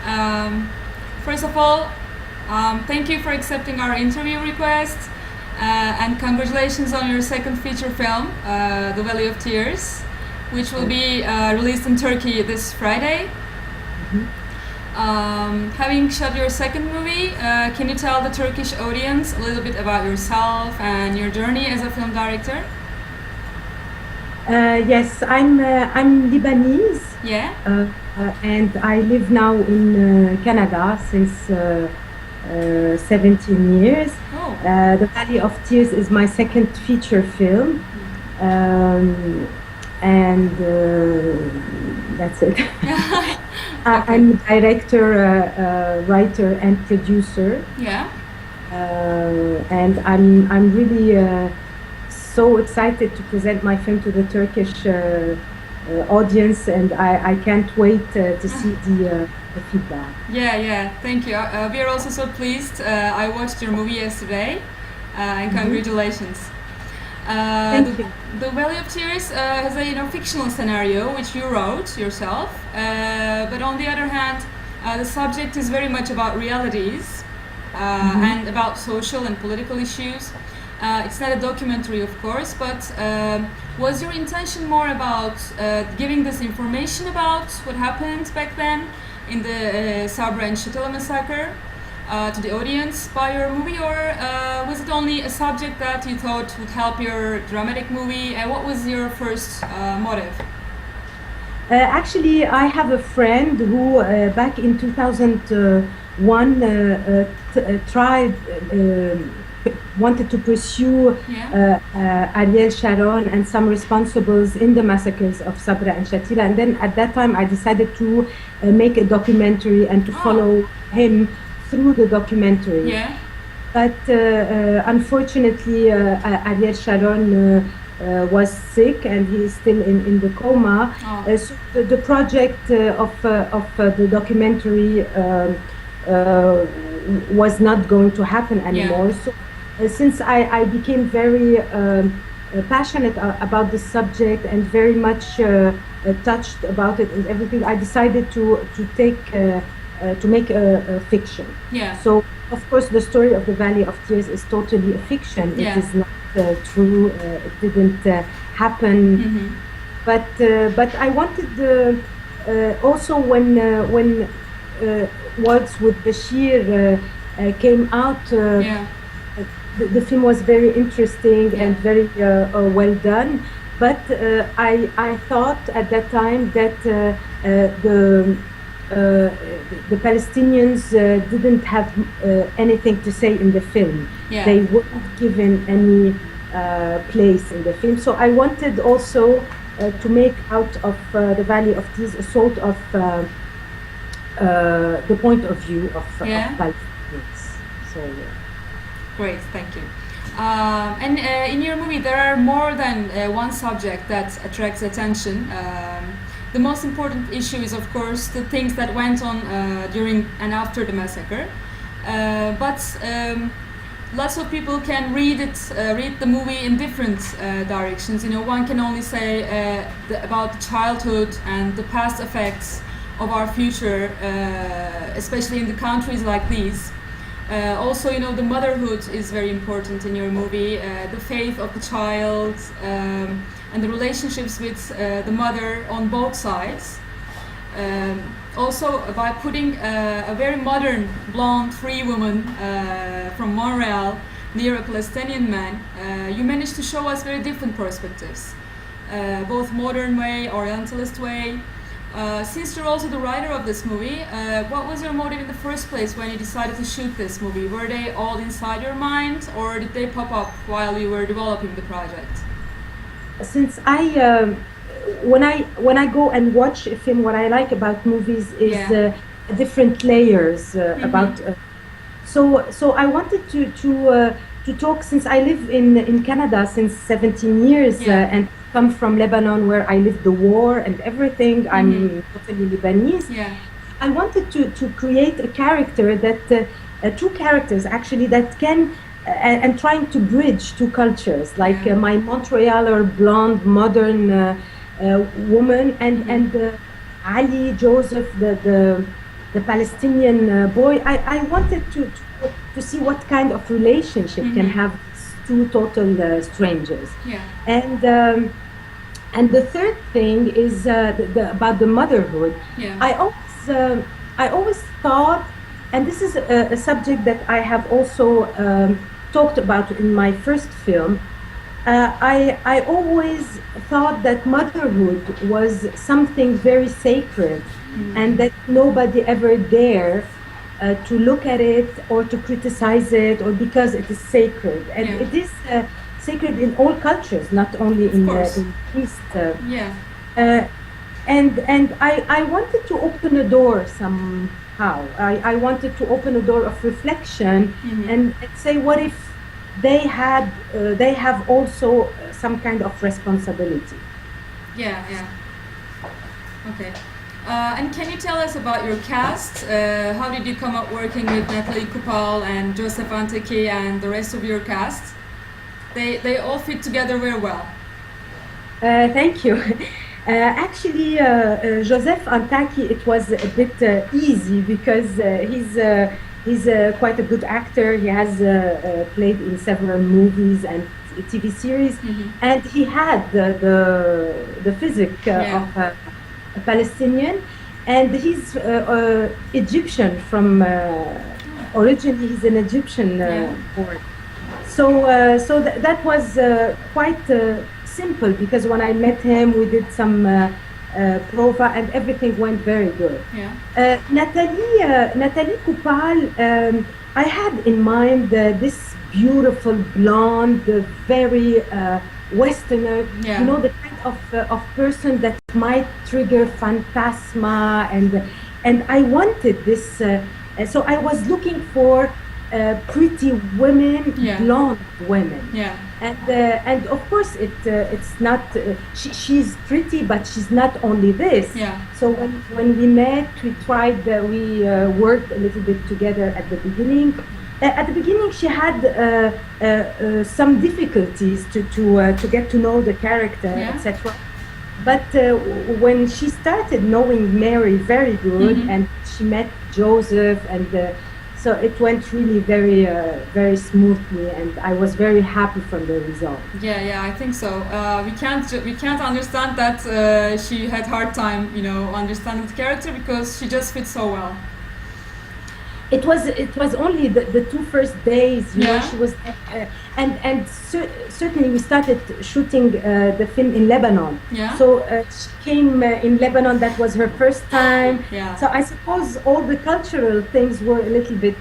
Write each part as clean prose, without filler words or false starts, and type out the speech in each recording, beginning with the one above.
Um, First of all, thank you for accepting our interview request, and congratulations on your second feature film, The Valley of Tears, which will be released in Turkey this Friday. Having shot your second movie, can you tell the Turkish audience a little bit about yourself and your journey as a film director? Yes, I'm Lebanese. Yeah. And I live now in Canada since 17 years. Oh. The Valley of Tears is my second feature film, and that's it. I'm a director, writer, and producer. Yeah. And I'm really so excited to present my film to the Turkish audience, and I can't wait to see the feedback. Yeah, thank you. We are also so pleased. I watched your movie yesterday, and congratulations. Thank you. The Valley of Tears has a fictional scenario which you wrote yourself, but on the other hand, the subject is very much about realities and about social and political issues. It's not a documentary, of course, but was your intention more about giving this information about what happened back then in the Sabra and Shatila massacre to the audience by your movie, or was it only a subject that you thought would help your dramatic movie? What was your first motive? Actually, I have a friend who back in 2001 tried wanted to pursue Ariel Sharon and some responsibles in the massacres of Sabra and Shatila, and then at that time I decided to make a documentary and to follow him through the documentary. Yeah. But unfortunately Ariel Sharon was sick and he is still in the coma. So the project of the documentary was not going to happen anymore. So since I became very passionate about the subject and very much touched about it and everything, I decided to make a fiction. Yeah. So of course the story of the Valley of Tears is totally a fiction. Yeah. It is not true. It didn't happen. But I wanted also when Words with Bashir came out. The film was very interesting and very well done, but I thought at that time that the Palestinians didn't have anything to say in the film. Yeah. They weren't given any place in the film. So I wanted also to make out of the Valley of Tears a sort of the point of view of Palestinians. So. Great, thank you. And in your movie, there are more than one subject that attracts attention. The most important issue is, of course, the things that went on during and after the massacre. But lots of people can read the movie in different directions. One can only say about the childhood and the past effects of our future, especially in the countries like these. Also, the motherhood is very important in your movie, the faith of the child, and the relationships with the mother on both sides. Also, by putting a very modern, blonde, free woman from Montreal near a Palestinian man, you managed to show us very different perspectives, both modern way, Orientalist way. Since you're also the writer of this movie, what was your motive in the first place when you decided to shoot this movie? Were they all inside your mind, or did they pop up while you were developing the project? Since when I go and watch a film, what I like about movies is different layers about. So I wanted to talk, since I live in Canada since 17 years and come from Lebanon, where I lived the war and everything. I'm totally Lebanese. Yeah. I wanted to create a character that, two characters actually, that can, and trying to bridge two cultures, like my Montrealer blonde modern woman and Ali Joseph, the the Palestinian boy, I wanted to see what kind of relationship can have two total strangers. Yeah. And the third thing is about the motherhood. Yeah. I always thought, and this is a subject that I have also talked about in my first film. I always thought that motherhood was something very sacred, and that nobody ever dare to look at it or to criticize it, or because it is sacred. And it is sacred in all cultures, not only in the East. And I wanted to open a door somehow. I wanted to open a door of reflection and say, what if they have also some kind of responsibility? Yeah. Okay. And can you tell us about your cast? How did you come up working with Nathalie Kupal and Joseph Anteki and the rest of your cast? They all fit together very well. Thank you. Actually, Joseph Antaki, it was a bit easy because he's quite a good actor. He has played in several movies and TV series, and he had the physique of a Palestinian, and he's Egyptian from originally. He's an Egyptian born. So that was quite simple, because when I met him, we did some prova and everything went very good. Nathalie Kupal, I had in mind this beautiful blonde, very Westerner, you know, the kind of person that might trigger phantasma, and I wanted this. So I was looking for pretty women, blonde women. And of course it's not she's pretty, but she's not only this. So when we met, we tried, we worked a little bit together at the beginning. At the beginning, she had some difficulties to get to know the character, etc. But when she started knowing Mary very good, and she met Joseph, and so it went really very, very smoothly, and I was very happy from the result. Yeah, I think so. We can't understand that she had hard time, you know, understanding the character, because she just fits so well. It was only the two first days, you know, she was, and certainly we started shooting the film in Lebanon. So she came in Lebanon. That was her first time. So I suppose all the cultural things were a little bit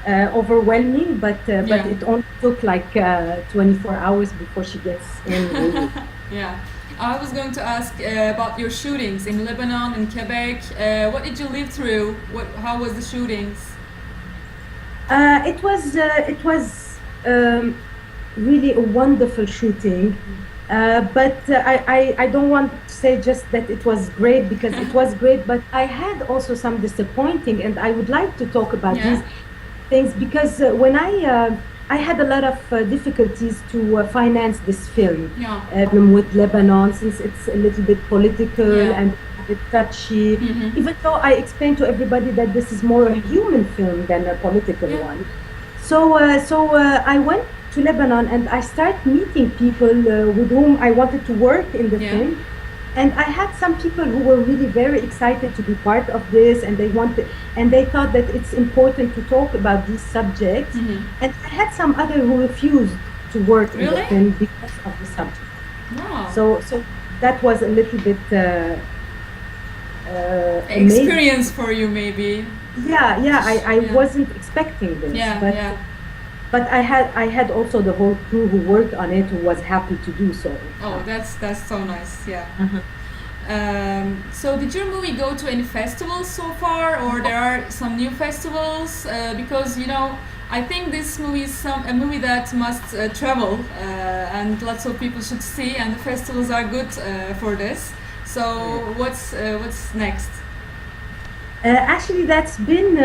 overwhelming, but it only took like 24 hours before she gets in. I was going to ask about your shootings in Lebanon and Quebec. What did you live through? How was the shootings? It was really a wonderful shooting, but I don't want to say just that it was great, because it was great, but I had also some disappointing, and I would like to talk about these things, because when I had a lot of difficulties to finance this film with Lebanon, since it's a little bit political and a bit touchy, even though I explained to everybody that this is more a human film than a political one. So I went to Lebanon, and I started meeting people with whom I wanted to work in the film. And I had some people who were really very excited to be part of this, and they thought that it's important to talk about these subjects. And I had some other who refused to work in the film because of the subject. Wow. So that was a little bit experience for you, maybe. I wasn't expecting this. But I had also the whole crew who worked on it who was happy to do so. Oh, that's so nice. So did your movie go to any festivals so far, or there are some new festivals? Because, you know, I think this movie is a movie that must travel, and lots of people should see, and the festivals are good for this. So what's next? Actually, that's been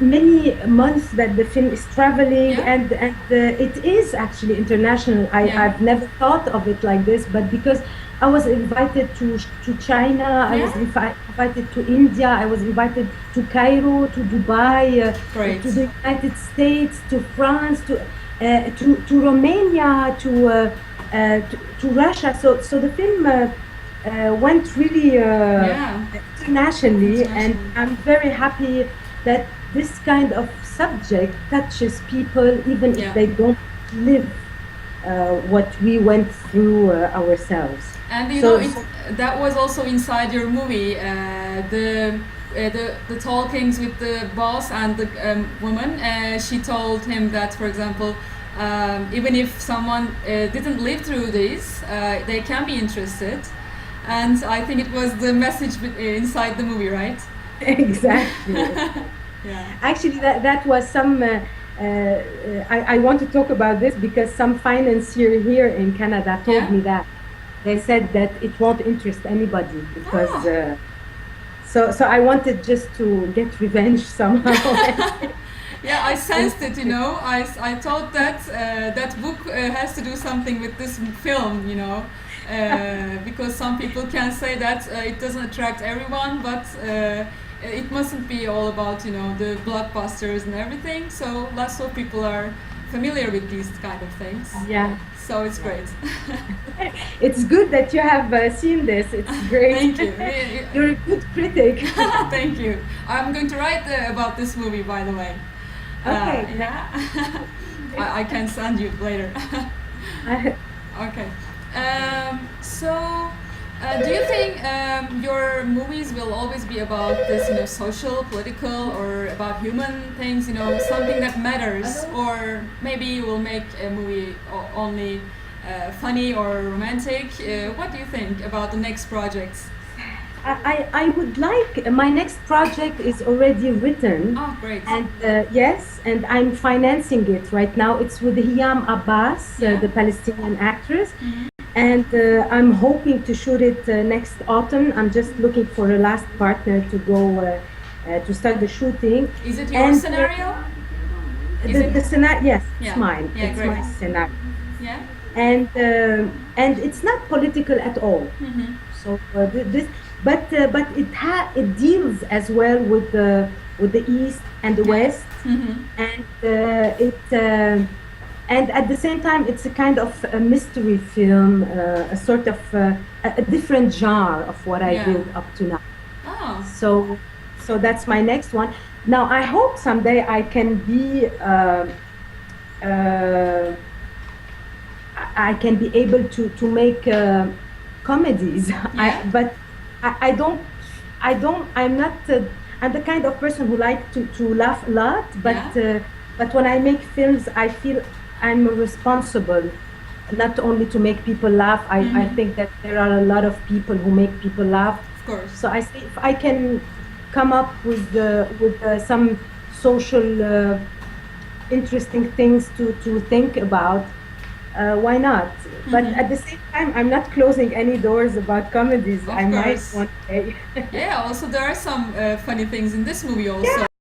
many months that the film is traveling, and it is actually international. I've never thought of it like this, but because I was invited to China. I was Yeah, invited to India. I was invited to Cairo, to Dubai, great. to the United States, to France, to Romania, to Russia. So the film went really Yeah, internationally, and international. I'm very happy that this kind of subject touches people, even if Yeah. they don't live what we went through ourselves. And you know, So, that was also inside your movie, the talkings with the boss and the woman. She told him that, for example, even if someone didn't live through this, they can be interested. And I think it was the message inside the movie, right? exactly. Yeah. Actually, that was some. I want to talk about this because some financier here in Canada told Yeah. me that they said that it won't interest anybody because. Ah. So I wanted just to get revenge somehow. Yeah, I sensed it. You know, I thought that that book has to do something with this film. You know, because some people can say that it doesn't attract everyone, but it mustn't be all about, you know, the blockbusters and everything. So lots of people are familiar with these kind of things. Yeah. So it's great. It's good that you have seen this. It's great. Thank you. You're a good critic. Thank you. I'm going to write about this movie, by the way. Okay. Yeah. I can send you later. Okay. So, do you think your movies will always be about this, you know, social, political, or about human things, you know, something that matters, or maybe you will make a movie only funny or romantic? What do you think about the next projects? I would like my next project is already written. Oh, great. And yes, and I'm financing it right now. It's with Hiam Abbas, Yeah. the Palestinian actress. Mhm. And I'm hoping to shoot it next autumn. I'm just looking for a last partner to go to start the shooting. Is it your And, scenario? Is The, it? the scenario, yes, Yeah. it's mine. Yeah, It's great. my scenario, Yeah. and it's not political at all. Mm-hmm. So this, but it deals as well with the East and the West, Mm-hmm. and and at the same time it's a kind of a mystery film, a sort of a different genre of what I Yeah. did up to now. Oh. So that's my next one. Now I hope someday I can be I can be able to make comedies. Yeah. But I'm not I'm the kind of person who like to laugh a lot, but when I make films I feel I'm responsible not only to make people laugh. I think that there are a lot of people who make people laugh. Of course. So I say if I can come up with some social interesting things to think about, why not? But at the same time, I'm not closing any doors about comedies. Of I might course. one day. Yeah, also there are some funny things in this movie also.